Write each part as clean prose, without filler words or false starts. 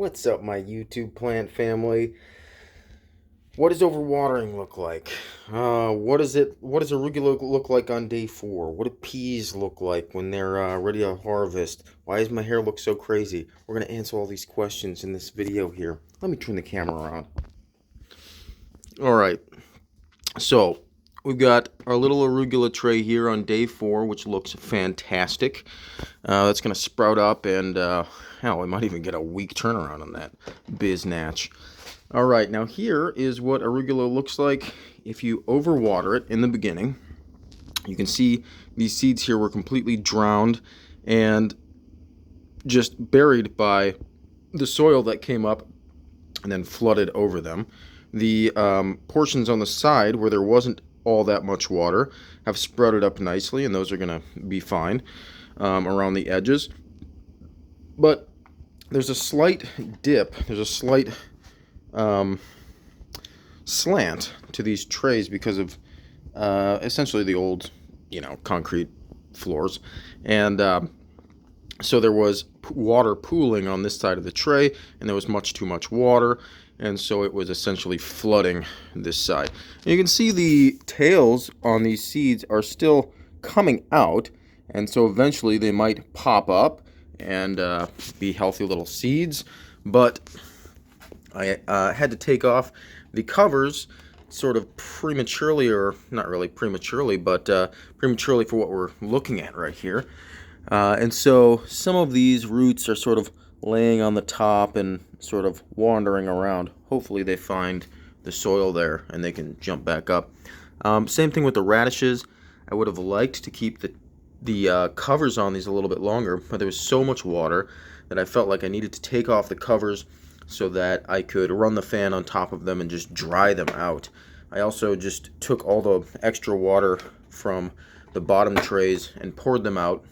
What's up, my YouTube plant family? What does overwatering look like? What does arugula look like on day 4? What do peas look like when they're ready to harvest? Why does my hair look so crazy? We're gonna answer all these questions in this video here. Let me turn the camera around. All right, so we've got our little arugula tray here on day 4, which looks fantastic. That's gonna sprout up, and hell, we might even get a week turnaround on that biznatch. All right, now here is what arugula looks like if you overwater it in the beginning. You can see these seeds here were completely drowned and just buried by the soil that came up and then flooded over them. The portions on the side where there wasn't all that much water have sprouted up nicely, and those are going to be fine around the edges. But there's a slight dip, there's a slight slant to these trays because of essentially the old, concrete floors. And so there was water pooling on this side of the tray, and there was much too much water, and so it was essentially flooding this side. And you can see the tails on these seeds are still coming out, and so eventually they might pop up and be healthy little seeds. But I had to take off the covers sort of prematurely, or not really prematurely, but prematurely for what we're looking at right here. And so some of these roots are sort of laying on the top and sort of wandering around. Hopefully they find the soil there and they can jump back up. Same thing with the radishes. I would have liked to keep the covers on these a little bit longer, but there was so much water that I felt like I needed to take off the covers so that I could run the fan on top of them and just dry them out. I also just took all the extra water from the bottom trays and poured them out,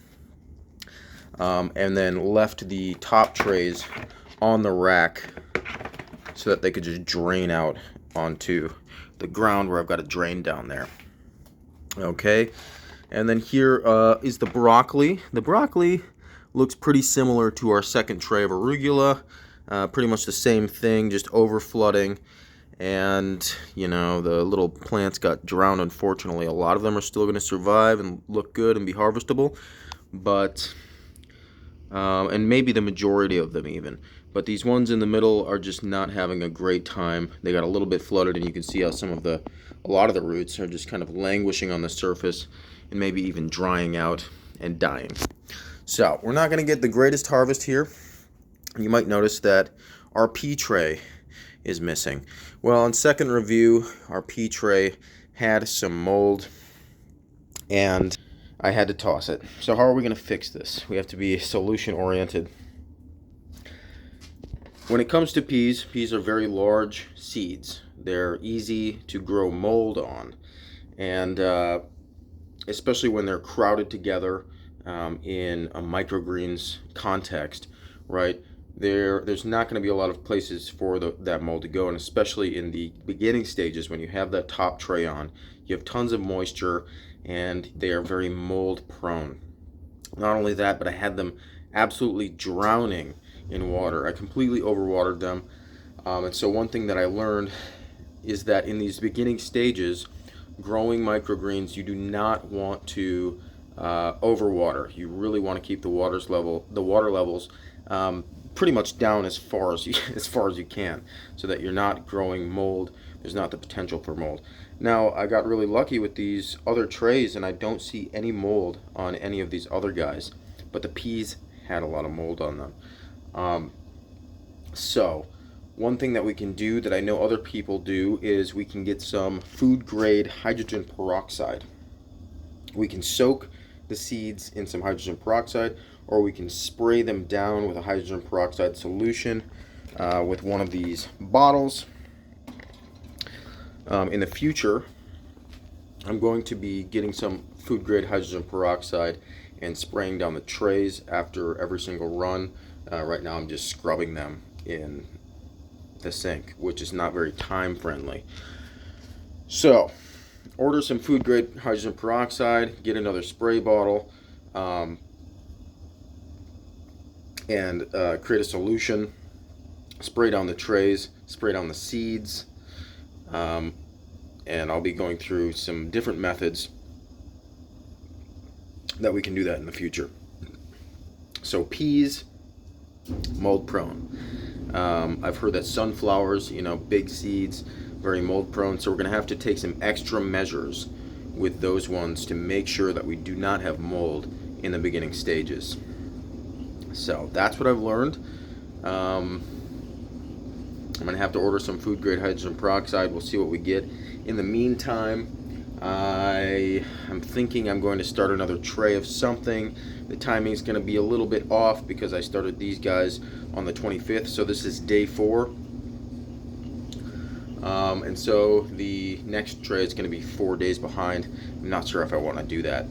and then left the top trays on the rack so that they could just drain out onto the ground where I've got a drain down there. Okay, and then here is the broccoli. The broccoli looks pretty similar to our second tray of arugula. Pretty much the same thing, just over flooding, and the little plants got drowned. Unfortunately, a lot of them are still going to survive and look good and be harvestable, but and maybe the majority of them even. But these ones in the middle are just not having a great time. They got a little bit flooded, and you can see how a lot of the roots are just kind of languishing on the surface and maybe even drying out and dying. So we're not going to get the greatest harvest here. You might notice that our pea tray is missing. Well, on second review, our pea tray had some mold, and I had to toss it. So how are we going to fix this? We have to be solution oriented. When it comes to peas, peas are very large seeds. They're easy to grow mold on, and especially when they're crowded together in a microgreens context, right? There's not going to be a lot of places for that mold to go, and especially in the beginning stages when you have that top tray on, you have tons of moisture and they are very mold prone. Not only that, but I had them absolutely drowning in water. I completely overwatered them, and so one thing that I learned is that in these beginning stages, growing microgreens, you do not want to overwater. You really want to keep the water levels pretty much down as far as you can, so that you're not growing mold. There's not the potential for mold. Now, I got really lucky with these other trays, and I don't see any mold on any of these other guys, but the peas had a lot of mold on them. So one thing that we can do that I know other people do is we can get some food grade hydrogen peroxide. We can soak the seeds in some hydrogen peroxide, or we can spray them down with a hydrogen peroxide solution with one of these bottles. In the future, I'm going to be getting some food grade hydrogen peroxide and spraying down the trays after every single run. Right now I'm just scrubbing them in the sink, which is not very time friendly. So order some food grade hydrogen peroxide, get another spray bottle, and create a solution spray down the trays, spray down the seeds, and I'll be going through some different methods that we can do that in the future. So peas, mold prone. I've heard that sunflowers, big seeds, very mold prone. So we're going to have to take some extra measures with those ones to make sure that we do not have mold in the beginning stages. So that's what I've learned. I'm going to have to order some food grade hydrogen peroxide. We'll see what we get. In the meantime, I'm thinking I'm going to start another tray of something. The timing is going to be a little bit off because I started these guys on the 25th, so this is day 4. And so the next tray is going to be 4 days behind. I'm not sure if I want to do that.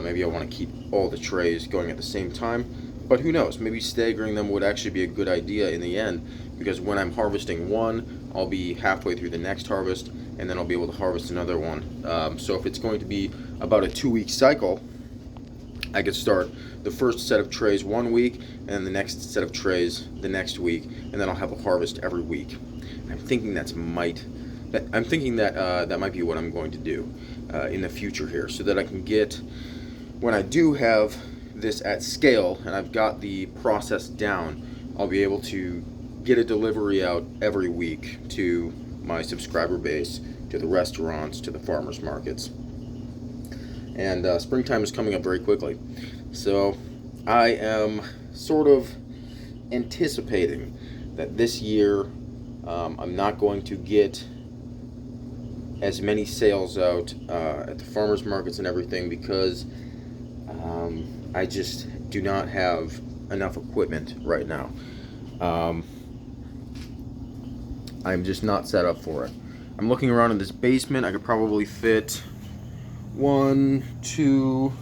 Maybe I want to keep all the trays going at the same time, but who knows? Maybe staggering them would actually be a good idea in the end, because when I'm harvesting one, I'll be halfway through the next harvest, and then I'll be able to harvest another one. So if it's going to be about a 2-week cycle, I could start the first set of trays 1 week, and the next set of trays the next week, and then I'll have a harvest every week. I'm thinking that might be what I'm going to do in the future here, so that I can get, when I do have this at scale and I've got the process down, I'll be able to get a delivery out every week to my subscriber base, to the restaurants, to the farmers markets. And springtime is coming up very quickly, so I am sort of anticipating that this year I'm not going to get as many sales out at the farmers markets and everything, because I just do not have enough equipment right now. I'm just not set up for it. I'm looking around in this basement. I could probably fit 1, 2,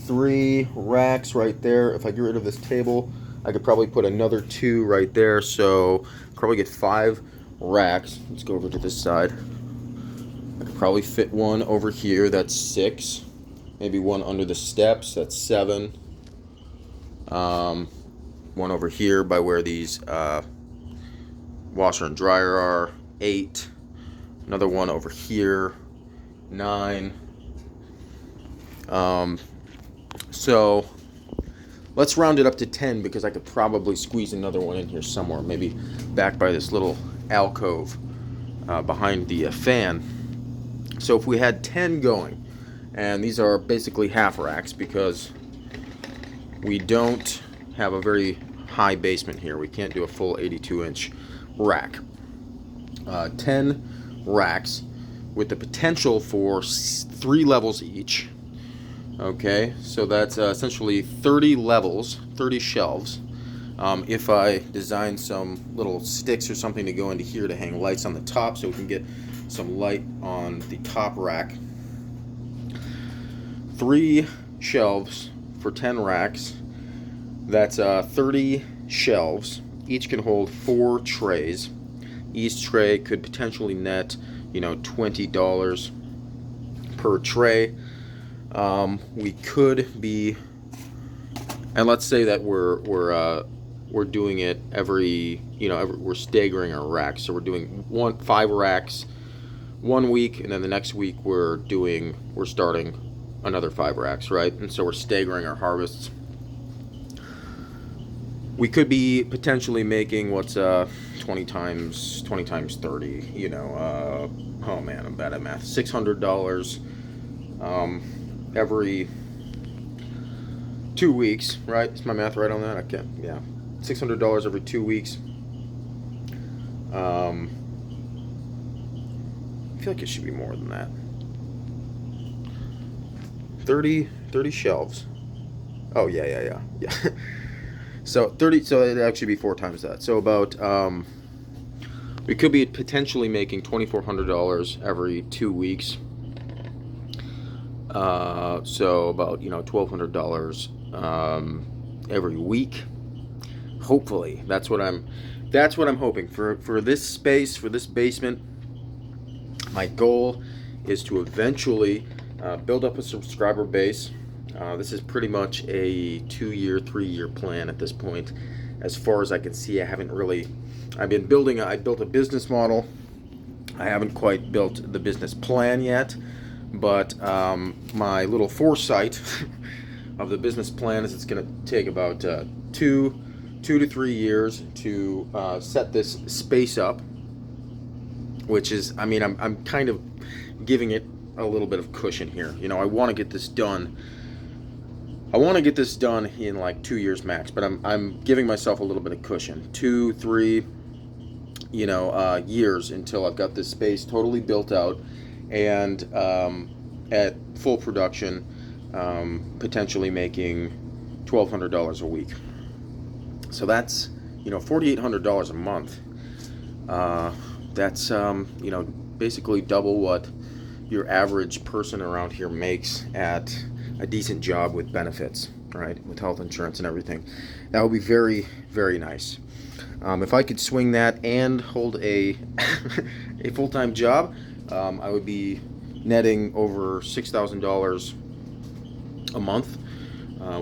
3 racks right there. If I get rid of this table, I could probably put another 2 right there, so probably get 5 racks. Let's go over to this side. I could probably fit one over here, that's 6. Maybe one under the steps, that's 7. One over here by where these washer and dryer are, 8. Another one over here, 9. So let's round it up to 10, because I could probably squeeze another one in here somewhere, maybe back by this little alcove behind the fan. So if we had 10 going, and these are basically half racks because we don't have a very high basement here. We can't do a full 82-inch rack. 10 racks with the potential for 3 levels each. Okay, so that's essentially 30 levels, 30 shelves. If I design some little sticks or something to go into here to hang lights on the top, so we can get some light on the top rack. 3 shelves for 10 racks. That's 30 shelves. Each can hold 4 trays. Each tray could potentially net, $20 per tray. We could be, and let's say that we're doing it every, we're staggering our racks. So we're doing 5 racks 1 week, and then the next week we're starting another 5 racks, right? And so we're staggering our harvests. We could be potentially making what's 20 times 30, oh man, I'm bad at math. $600 every 2 weeks, right? Is my math right on that? Okay, yeah. $600 every 2 weeks. I feel like it should be more than that. 30 shelves. Oh yeah. So 30. So it'd actually be 4 times that. So about we could be potentially making $2,400 every 2 weeks. So about $1,200 every week. Hopefully, that's what I'm hoping for this space, for this basement. My goal is to eventually build up a subscriber base. This is pretty much a 2-year, 3-year plan at this point. as far as I can see, I've been building, I built a business model. I haven't quite built the business plan yet, but my little foresight of the business plan is it's going to take about 2 to 3 years to set this space up, which is, I mean, I'm kind of giving it a little bit of cushion here. You know, I want to get this done. I want to get this done in like 2 years max, but I'm giving myself a little bit of cushion, 2, 3, years until I've got this space totally built out and at full production, potentially making $1,200 a week. So that's, $4,800 a month. That's basically double what your average person around here makes at a decent job with benefits, right? With health insurance and everything. That would be very, very nice. If I could swing that and hold a a full-time job, I would be netting over $6,000 a month,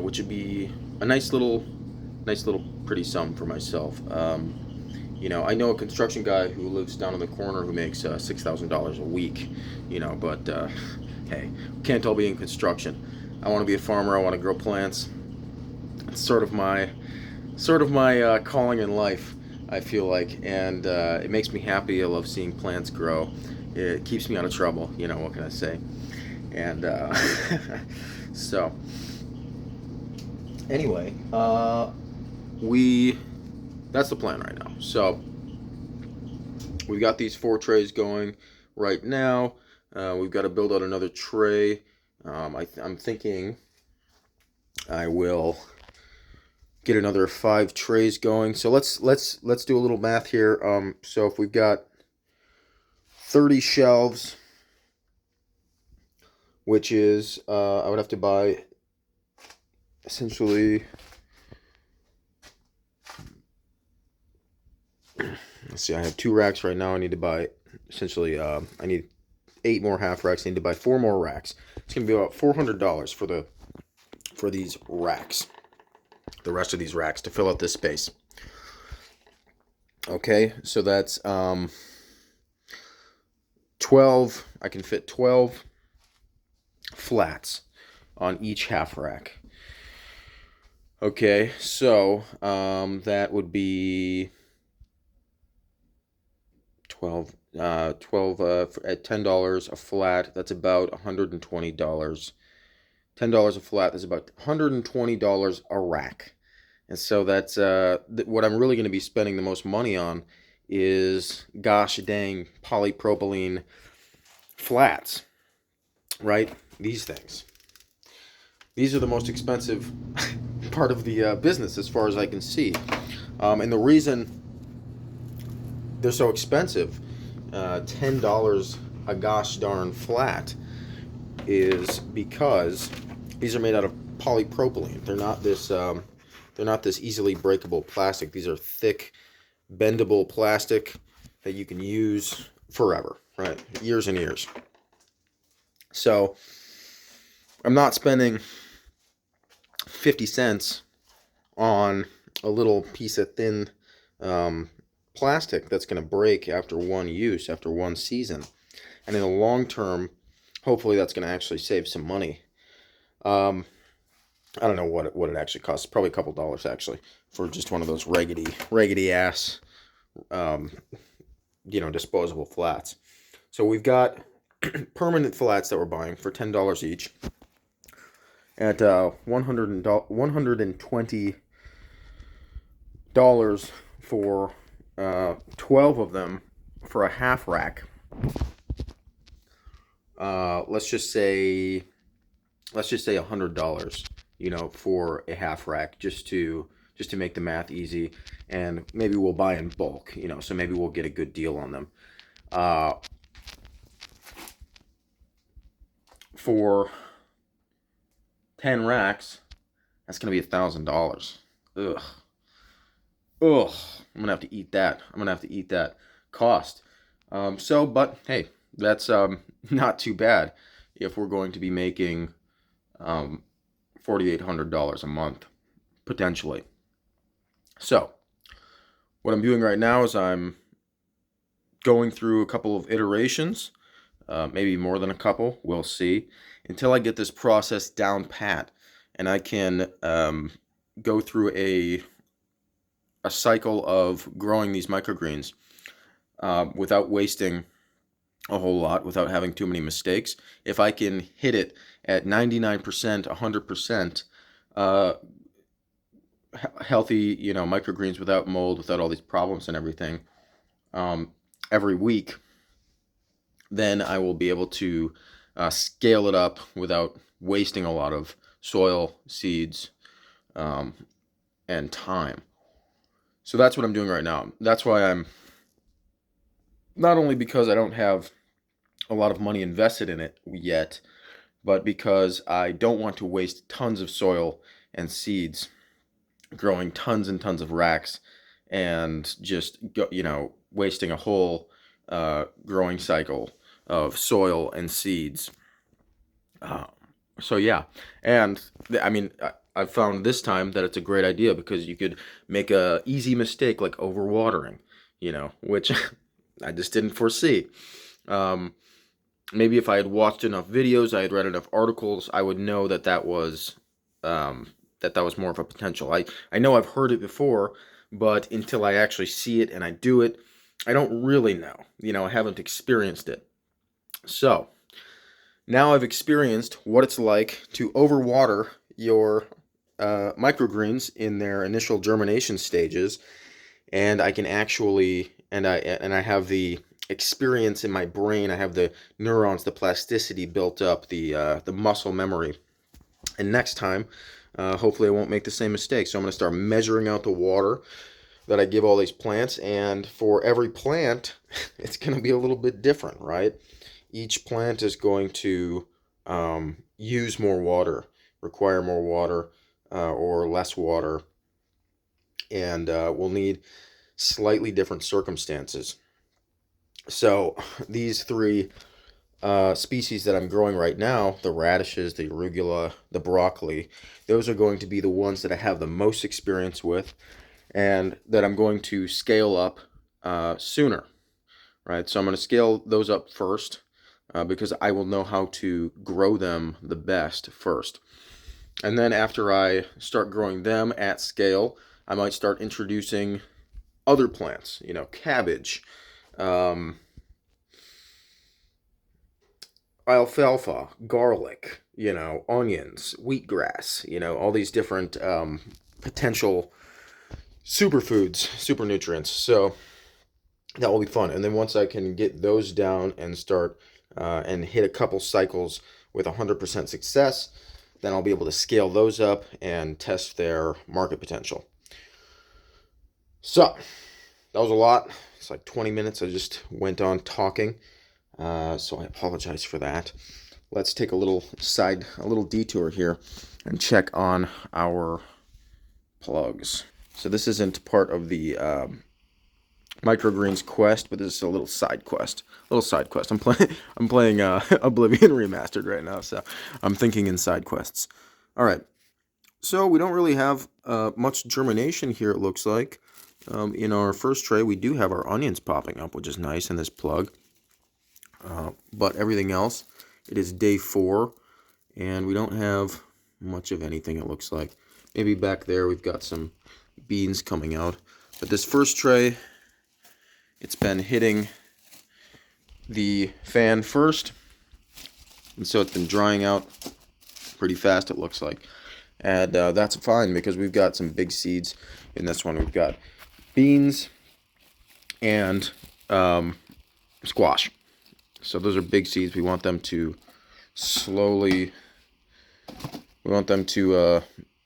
which would be a nice little pretty sum for myself. I know a construction guy who lives down in the corner who makes $6,000 a week. But hey, can't all be in construction. I want to be a farmer. I want to grow plants. It's sort of my calling in life, I feel like, and it makes me happy. I love seeing plants grow. It keeps me out of trouble. What can I say? And so anyway, that's the plan right now. So we've got these 4 trays going right now. We've got to build out another tray. I'm thinking I will get another 5 trays going. So let's do a little math here. So if we've got 30 shelves, which is I would have to buy essentially, let's see, I have 2 racks right now. I need to buy essentially I need 8 more half racks. I need to buy 4 more racks. It's going to be about $400 for these racks. The rest of these racks to fill out this space. Okay, so that's 12. I can fit 12 flats on each half rack. Okay, so that would be 12 at $10 a flat. That's about $120. $10 a flat is about $120 a rack. And so that's what I'm really going to be spending the most money on is, gosh dang, polypropylene flats, right? These things. These are the most expensive part of the business as far as I can see. And the reason they're so expensive, $10 a gosh darn flat, is because these are made out of polypropylene. They're not this easily breakable plastic. These are thick, bendable plastic that you can use forever, right? Years and years. So I'm not spending 50 cents on a little piece of thin plastic that's going to break after one use, after one season. And in the long term, hopefully that's going to actually save some money. I don't know what it actually costs. Probably a couple dollars actually for just one of those raggedy ass, disposable flats. So we've got permanent flats that we're buying for $10 each at $120 for 12 of them for a half rack. Let's just say $100, for a half rack, just to make the math easy, and maybe we'll buy in bulk, so maybe we'll get a good deal on them. For 10 racks, that's gonna be $1,000. Ugh. I'm gonna have to eat that. Cost. But hey, that's not too bad if we're going to be making $4,800 a month, potentially. So what I'm doing right now is I'm going through a couple of iterations, maybe more than a couple, we'll see, until I get this process down pat and I can go through a cycle of growing these microgreens without wasting a whole lot, without having too many mistakes. If I can hit it at 99%, 100%, healthy, microgreens without mold, without all these problems and everything, every week, then I will be able to scale it up without wasting a lot of soil, seeds, and time. So that's what I'm doing right now. That's why I'm, not only because I don't have a lot of money invested in it yet, but because I don't want to waste tons of soil and seeds growing tons and tons of racks and just wasting a whole growing cycle of soil and seeds. Uh, so yeah, and I mean, I've found this time that it's a great idea because you could make a easy mistake like overwatering, which I just didn't foresee. Um, Maybe if I had watched enough videos, I had read enough articles, I would know that that was more of a potential. I know I've heard it before, but until I actually see it and I do it, I don't really know. I haven't experienced it. So now I've experienced what it's like to overwater your microgreens in their initial germination stages, and I can actually, and I have the experience in my brain. I have the neurons, the plasticity built up, the muscle memory. And next time, hopefully, I won't make the same mistake. So I'm going to start measuring out the water that I give all these plants, and for every plant, it's going to be a little bit different, right? Each plant is going to use more water, require more water, or less water, and will need slightly different circumstances. So these three species that I'm growing right now, the radishes, the arugula, the broccoli, those are going to be the ones that I have the most experience with and that I'm going to scale up sooner, right? So I'm going to scale those up first because I will know how to grow them the best first. And then after I start growing them at scale, I might start introducing other plants, cabbage, um, alfalfa, garlic, onions, wheatgrass, all these different potential superfoods, super nutrients. So that will be fun. And then once I can get those down and start and hit a couple cycles with 100% success, then I'll be able to scale those up and test their market potential. So that was a lot. It's like 20 minutes. I just went on talking. So I apologize for that. Let's take a little detour here and check on our plugs. So this isn't part of the Microgreens quest, but this is a little side quest. I'm playing Oblivion Remastered right now, so I'm thinking in side quests. All right. So we don't really have much germination here, it looks like. In our first tray, we do have our onions popping up, which is nice in this plug. But everything else, it is day 4, and we don't have much of anything, it looks like. Maybe back there we've got some beans coming out. But this first tray, it's been hitting the fan first, and so it's been drying out pretty fast, it looks like. And that's fine because we've got some big seeds in this one. We've got beans and squash. So those are big seeds. We want them to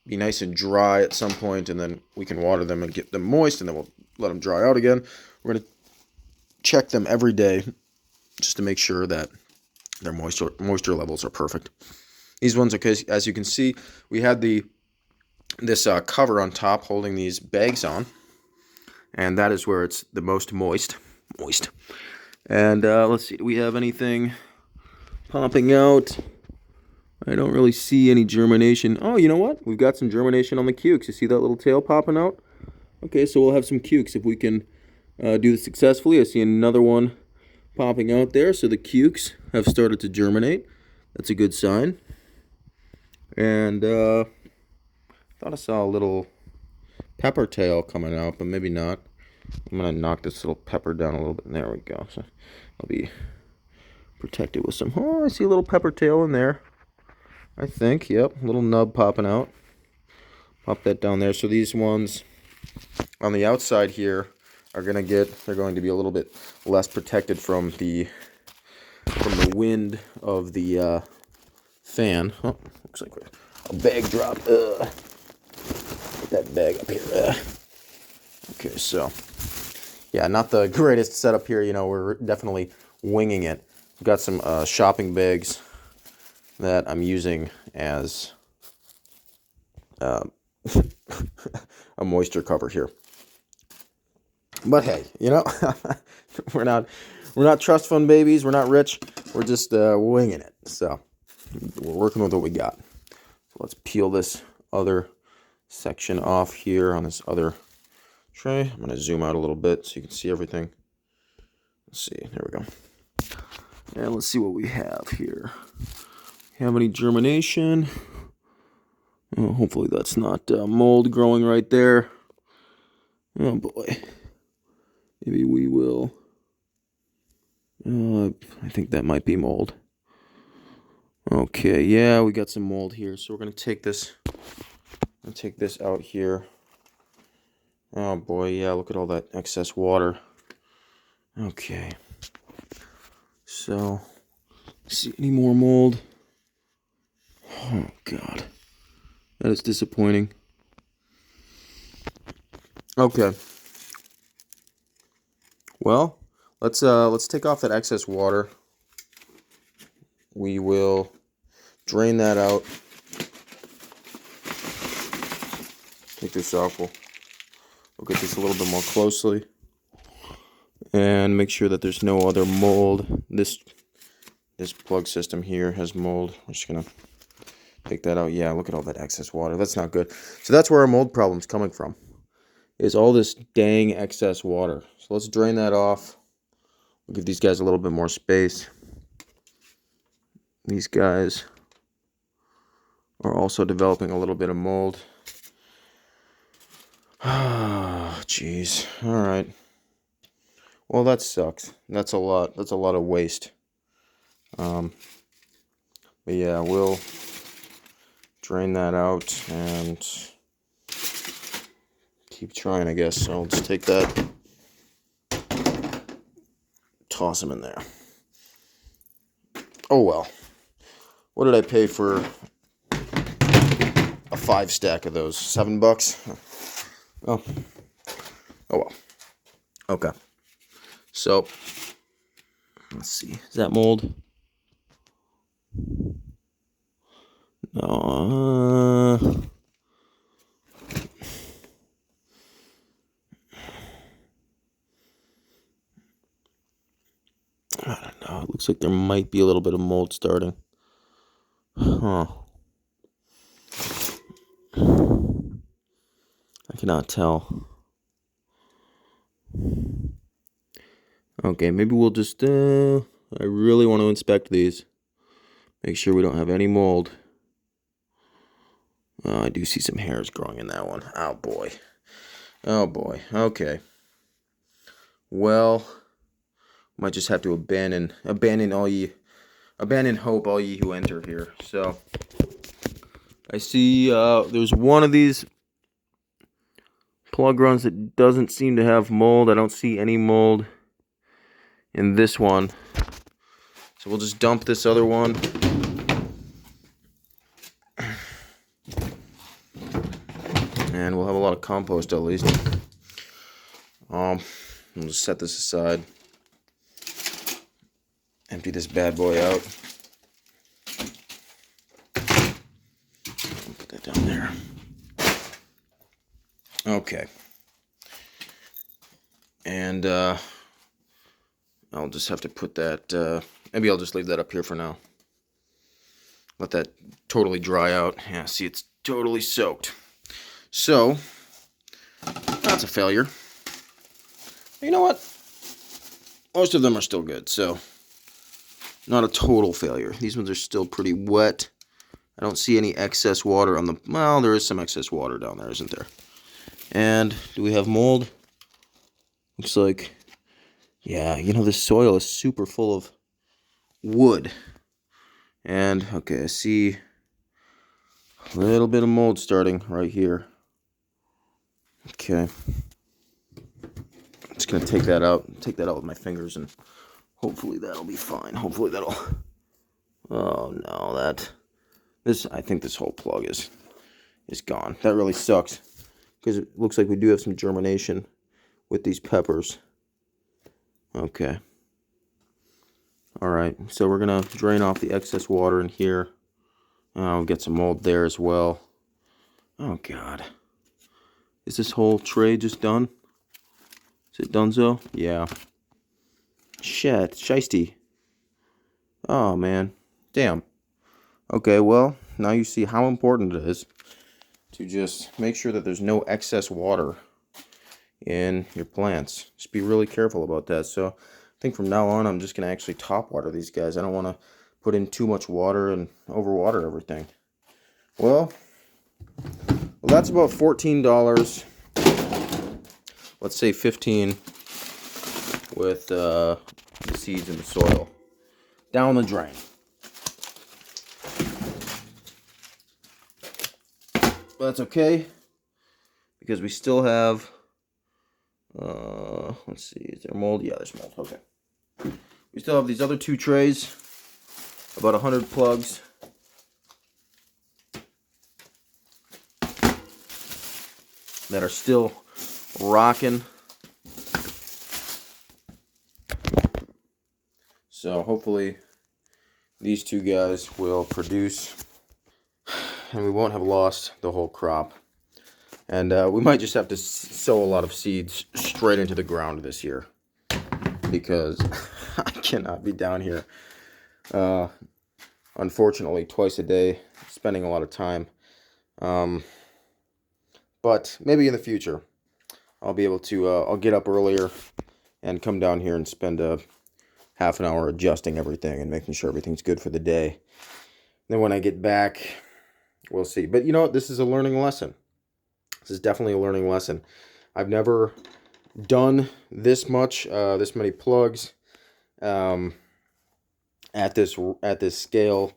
be nice and dry at some point, and then we can water them and get them moist, and then we'll let them dry out again. We're going to check them every day just to make sure that their moisture levels are perfect. These ones, okay, as you can see, we had this cover on top holding these bags on, and that is where it's the most moist. And let's see, do we have anything popping out? I don't really see any germination. Oh, you know what? We've got some germination on the cukes. You see that little tail popping out? Okay, so we'll have some cukes if we can do this successfully. I see another one popping out there, so the cukes have started to germinate. That's a good sign. And thought I saw a little pepper tail coming out, but maybe not. I'm gonna knock this little pepper down a little bit. There we go. So I'll be protected with some. Oh, I see a little pepper tail in there. I think. Yep, a little nub popping out. Pop that down there. So these ones on the outside here are they're going to be a little bit less protected from the wind of the fan. Oh, looks like a bag dropped. Put that bag up here. Okay, so yeah, not the greatest setup here. You know, we're definitely winging it. We've got some shopping bags that I'm using as a moisture cover here. But hey, you know, we're not trust fund babies. We're not rich. We're just winging it. So we're working with what we got. So let's peel this other section off here on this other tray. I'm going to zoom out a little bit so you can see everything. Let's see. There we go. And let's see what we have here. Have any germination? Oh, hopefully that's not mold growing right there. Oh boy. Maybe we will. I think that might be mold. Okay, yeah, we got some mold here. So we're gonna take this out here. Oh boy, yeah, look at all that excess water. Okay. So, see any more mold? Oh god. That is disappointing. Okay. Well, let's take off that excess water. We will drain that out. Take this off. We'll look at this a little bit more closely and make sure that there's no other mold. This plug system here has mold. We're just gonna take that out. Yeah, look at all that excess water. That's not good. So that's where our mold problem's coming from. Is all this dang excess water. So let's drain that off. We'll give these guys a little bit more space. These guys are also developing a little bit of mold. Ah, jeez. All right. Well, that sucks. That's a lot. That's a lot of waste. But yeah, we'll drain that out and keep trying, I guess. So let's take that, toss them in there. Oh well. What did I pay for a 5 stack of those? $7? Oh. Oh well. Okay. So, let's see. Is that mold? No. I don't know. It looks like there might be a little bit of mold starting. Huh. I cannot tell. Okay, maybe we'll just, I really want to inspect these. Make sure we don't have any mold. I do see some hairs growing in that one. Oh boy. Oh boy. Okay. Well, might just have to abandon hope, all ye who enter here. So, I see there's one of these plug runs that doesn't seem to have mold. I don't see any mold in this one. So we'll just dump this other one. And we'll have a lot of compost at least. We'll just set this aside. Empty this bad boy out. Put that down there. Okay. And I'll just have to put that, maybe I'll just leave that up here for now. Let that totally dry out. Yeah, see, it's totally soaked. So, That's a failure. You know what? Most of them are still good, so not a total failure. These ones are still pretty wet. I don't see any excess water on the... Well, there is some excess water down there, isn't there? And do we have mold? Looks like... Yeah, you know, this soil is super full of wood. And, okay, I see a little bit of mold starting right here. Okay. I'm just going to take that out with my fingers, and hopefully that'll be fine. Hopefully that'll... Oh, no, I think this whole plug is gone. That really sucks, because it looks like we do have some germination with these peppers. Okay. Alright, so we're going to drain off the excess water in here. We'll get some mold there as well. Oh, God. Is this whole tray just done? Is it donezo? Yeah. Shit, shiesty. Oh, man. Damn. Okay, well, now you see how important it is to just make sure that there's no excess water in your plants. Just be really careful about that. So I think from now on, I'm just going to actually top water these guys. I don't want to put in too much water and overwater everything. Well, that's about $14. Let's say 15 with the seeds in the soil. Down the drain. But that's okay, because we still have, let's see, is there mold? Yeah, there's mold. Okay. We still have these other 2 trays, about 100 plugs. That are still rocking. So hopefully these 2 guys will produce, and we won't have lost the whole crop. And we might just have to sow a lot of seeds straight into the ground this year, because I cannot be down here, unfortunately, twice a day, spending a lot of time. But maybe in the future, I'll be able to, I'll get up earlier and come down here and spend half an hour adjusting everything and making sure everything's good for the day. Then when I get back, we'll see. But you know what? This is a learning lesson. This is definitely a learning lesson. I've never done this much, this many plugs at this scale,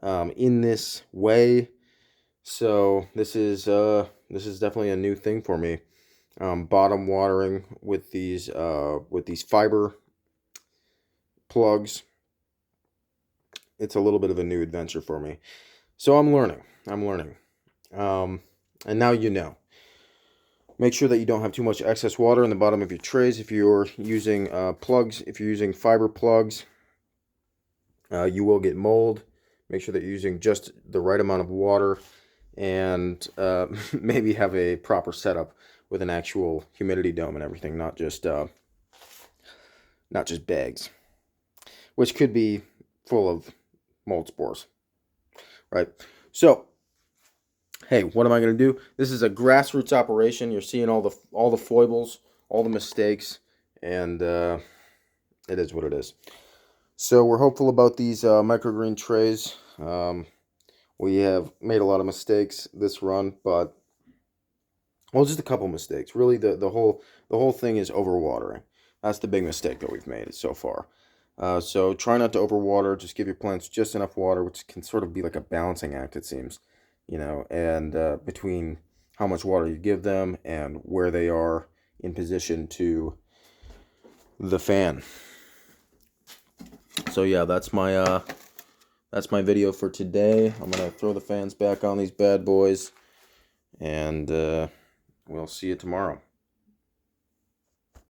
in this way. So this is definitely a new thing for me. Bottom watering with these fiber plugs. It's a little bit of a new adventure for me. So I'm learning. And now you know. Make sure that you don't have too much excess water in the bottom of your trays. If you're using plugs, if you're using fiber plugs, you will get mold. Make sure that you're using just the right amount of water, and maybe have a proper setup with an actual humidity dome and everything, not just bags, which could be full of mold spores, right? So, hey, what am I going to do? This is a grassroots operation. You're seeing all the foibles, all the mistakes, and it is what it is. So we're hopeful about these microgreen trays. We have made a lot of mistakes this run, but, well, just a couple mistakes. Really, the whole thing is overwatering. That's the big mistake that we've made so far. So try not to overwater. Just give your plants just enough water, which can sort of be like a balancing act, it seems. You know, and between how much water you give them and where they are in position to the fan. So yeah, that's my video for today. I'm gonna throw the fans back on these bad boys, and we'll see you tomorrow.